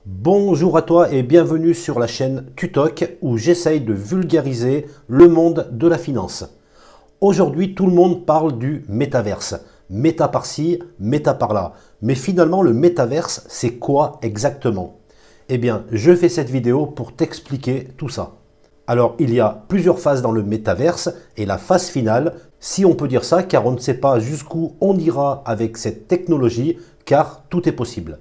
Bonjour à toi et bienvenue sur la chaîne Tutoc où j'essaye de vulgariser le monde de la finance. Aujourd'hui, tout le monde parle du métaverse. Méta par-ci, méta par-là. Mais finalement, le métaverse, c'est quoi exactement? Eh bien, je fais cette vidéo pour t'expliquer tout ça. Alors, il y a plusieurs phases dans le métaverse et la phase finale, si on peut dire ça, car on ne sait pas jusqu'où on ira avec cette technologie, car tout est possible.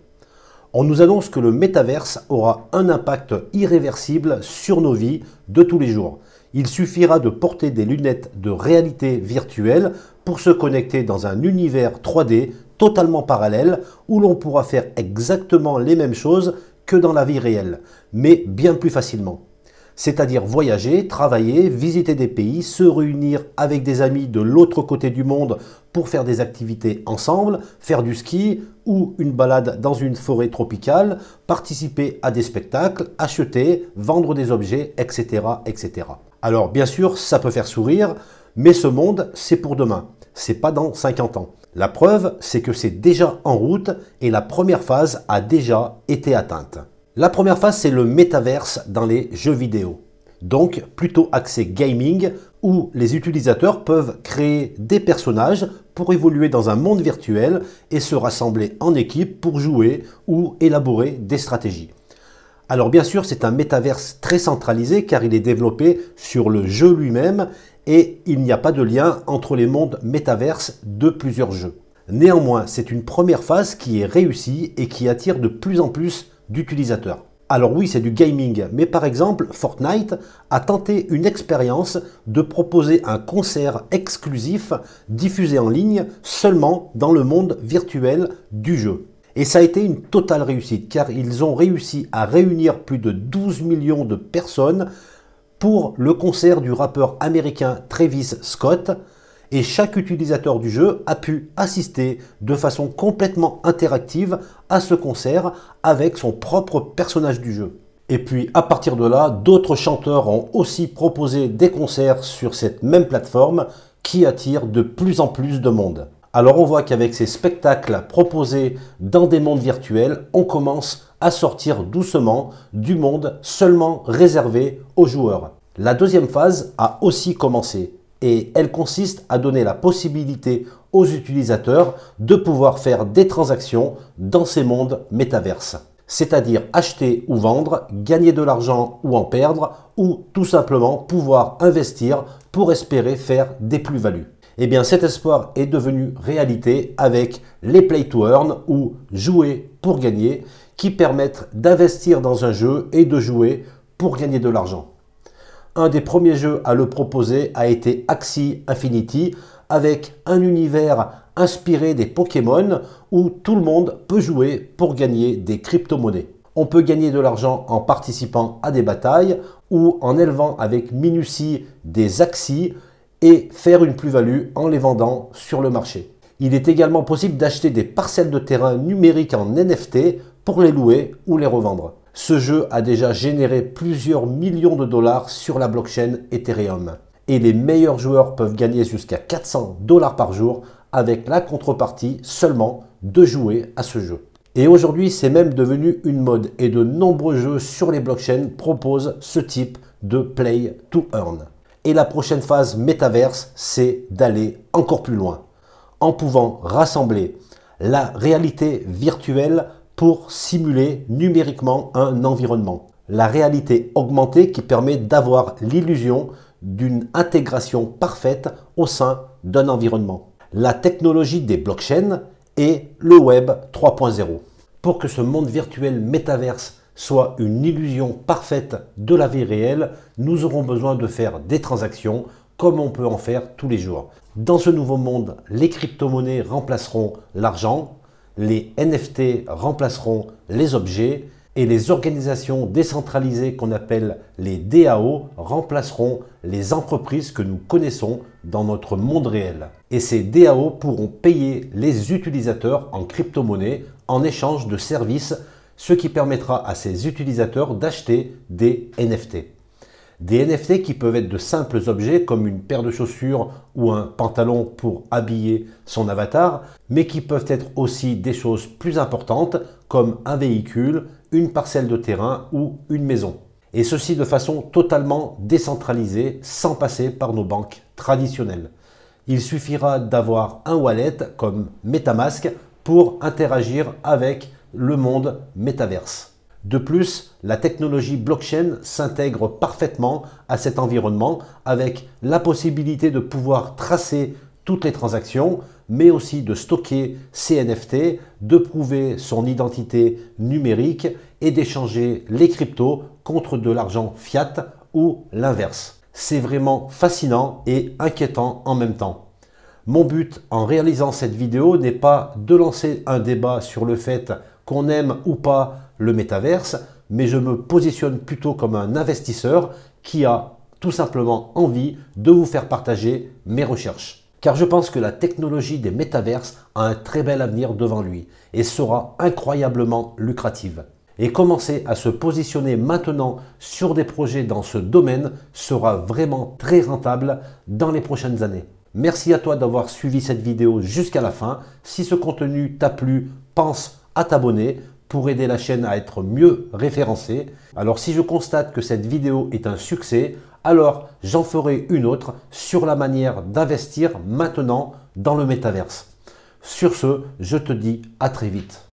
On nous annonce que le métaverse aura un impact irréversible sur nos vies de tous les jours. Il suffira de porter des lunettes de réalité virtuelle pour se connecter dans un univers 3D totalement parallèle où l'on pourra faire exactement les mêmes choses que dans la vie réelle, mais bien plus facilement. C'est-à-dire voyager, travailler, visiter des pays, se réunir avec des amis de l'autre côté du monde pour faire des activités ensemble, faire du ski ou une balade dans une forêt tropicale, participer à des spectacles, acheter, vendre des objets, etc., etc. Alors bien sûr, ça peut faire sourire, mais ce monde, c'est pour demain, c'est pas dans 50 ans. La preuve, c'est que c'est déjà en route et la première phase a déjà été atteinte. La première phase, c'est le métaverse dans les jeux vidéo. Donc, plutôt axé gaming, où les utilisateurs peuvent créer des personnages pour évoluer dans un monde virtuel et se rassembler en équipe pour jouer ou élaborer des stratégies. Alors bien sûr, c'est un métaverse très centralisé car il est développé sur le jeu lui-même et il n'y a pas de lien entre les mondes métaverses de plusieurs jeux. Néanmoins, c'est une première phase qui est réussie et qui attire de plus en plus d'utilisateurs. Alors oui, c'est du gaming, mais par exemple, Fortnite a tenté une expérience de proposer un concert exclusif diffusé en ligne seulement dans le monde virtuel du jeu. Et ça a été une totale réussite car ils ont réussi à réunir plus de 12 millions de personnes pour le concert du rappeur américain Travis Scott. Et chaque utilisateur du jeu a pu assister de façon complètement interactive à ce concert avec son propre personnage du jeu. Et puis à partir de là, d'autres chanteurs ont aussi proposé des concerts sur cette même plateforme qui attire de plus en plus de monde. Alors on voit qu'avec ces spectacles proposés dans des mondes virtuels, on commence à sortir doucement du monde seulement réservé aux joueurs. La deuxième phase a aussi commencé. Et elle consiste à donner la possibilité aux utilisateurs de pouvoir faire des transactions dans ces mondes métaverses. C'est-à-dire acheter ou vendre, gagner de l'argent ou en perdre, ou tout simplement pouvoir investir pour espérer faire des plus-values. Eh bien cet espoir est devenu réalité avec les Play to Earn ou jouer pour gagner qui permettent d'investir dans un jeu et de jouer pour gagner de l'argent. Un des premiers jeux à le proposer a été Axie Infinity avec un univers inspiré des Pokémon où tout le monde peut jouer pour gagner des crypto-monnaies. On peut gagner de l'argent en participant à des batailles ou en élevant avec minutie des Axies et faire une plus-value en les vendant sur le marché. Il est également possible d'acheter des parcelles de terrain numériques en NFT pour les louer ou les revendre. Ce jeu a déjà généré plusieurs millions de dollars sur la blockchain Ethereum. Et les meilleurs joueurs peuvent gagner jusqu'à 400 $ par jour avec la contrepartie seulement de jouer à ce jeu. Et aujourd'hui, c'est même devenu une mode et de nombreux jeux sur les blockchains proposent ce type de play to earn. Et la prochaine phase métaverse, c'est d'aller encore plus loin en pouvant rassembler la réalité virtuelle pour simuler numériquement un environnement. La réalité augmentée qui permet d'avoir l'illusion d'une intégration parfaite au sein d'un environnement. La technologie des blockchains et le web 3.0. Pour que ce monde virtuel métaverse soit une illusion parfaite de la vie réelle, nous aurons besoin de faire des transactions comme on peut en faire tous les jours. Dans ce nouveau monde, les crypto-monnaies remplaceront l'argent, les NFT remplaceront les objets et les organisations décentralisées qu'on appelle les DAO remplaceront les entreprises que nous connaissons dans notre monde réel. Et ces DAO pourront payer les utilisateurs en crypto-monnaie en échange de services, ce qui permettra à ces utilisateurs d'acheter des NFT. Des NFT qui peuvent être de simples objets comme une paire de chaussures ou un pantalon pour habiller son avatar, mais qui peuvent être aussi des choses plus importantes comme un véhicule, une parcelle de terrain ou une maison. Et ceci de façon totalement décentralisée, sans passer par nos banques traditionnelles. Il suffira d'avoir un wallet comme MetaMask pour interagir avec le monde métaverse. De plus, la technologie blockchain s'intègre parfaitement à cet environnement avec la possibilité de pouvoir tracer toutes les transactions, mais aussi de stocker ses NFT, de prouver son identité numérique et d'échanger les cryptos contre de l'argent fiat ou l'inverse. C'est vraiment fascinant et inquiétant en même temps. Mon but en réalisant cette vidéo n'est pas de lancer un débat sur le fait qu'on aime ou pas le métaverse, mais je me positionne plutôt comme un investisseur qui a tout simplement envie de vous faire partager mes recherches. Car je pense que la technologie des métaverses a un très bel avenir devant lui et sera incroyablement lucrative. Et commencer à se positionner maintenant sur des projets dans ce domaine sera vraiment très rentable dans les prochaines années. Merci à toi d'avoir suivi cette vidéo jusqu'à la fin. Si ce contenu t'a plu, pense à t'abonner pour aider la chaîne à être mieux référencée. Alors si je constate que cette vidéo est un succès, alors j'en ferai une autre sur la manière d'investir maintenant dans le métaverse. Sur ce, je te dis à très vite.